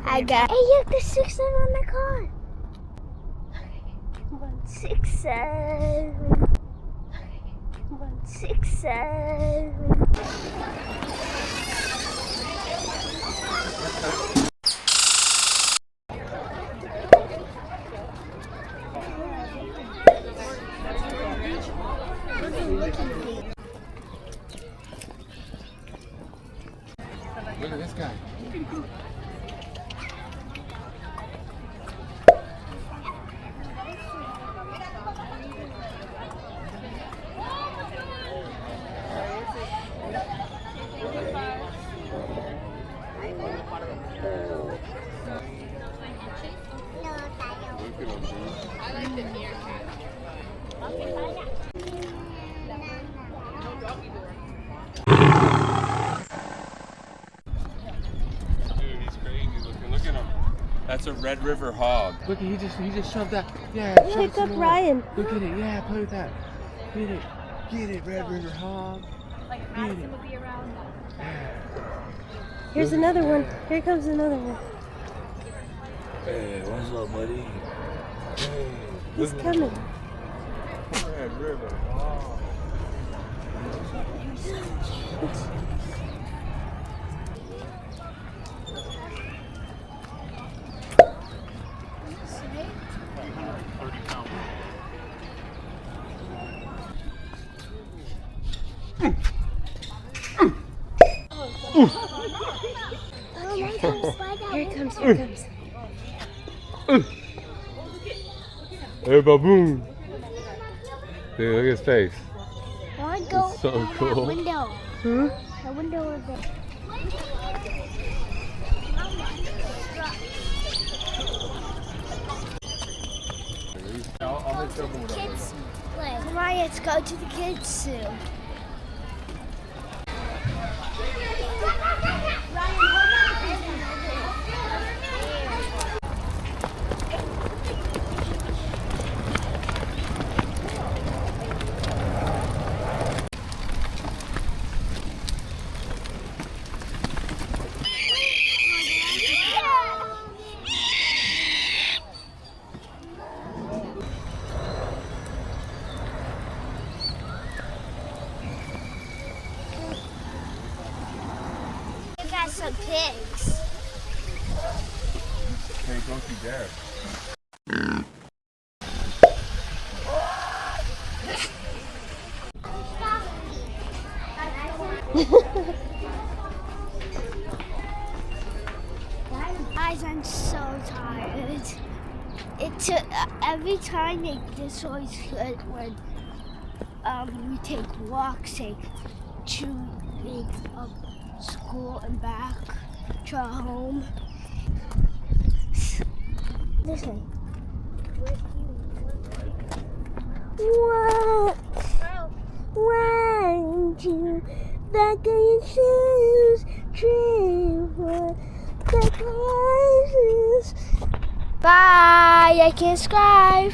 I got. Hey, you have the 6 7 on the car. 6 7. 6 7. Look at this guy. I like the meerkat. Dude, he's crazy looking. Look at him. That's a Red River hog. Look, he just shoved that. Yeah, Pick up Ryan. Look at it. Yeah, play with that. Get it. Get it, Red River hog. Like Madison would be around. Here's another one. Here comes another one. Hey, what's up, buddy? Hey, He's coming. Red River hog. Here it comes, here it comes. Hey, baboon. Dude, look at his face. I want to go It's so in cool. that window. Hmm? The window over there. Kids play. Come on, let's go to the kids zoo. Got some pigs. Hey, don't you dare. Guys, I'm so tired. It took every time this always good when we take walks, like to school and back to our home. This way. What? 1, 2, back of your shoes, 3, 4, back of your shoes. Bye. I can subscribe.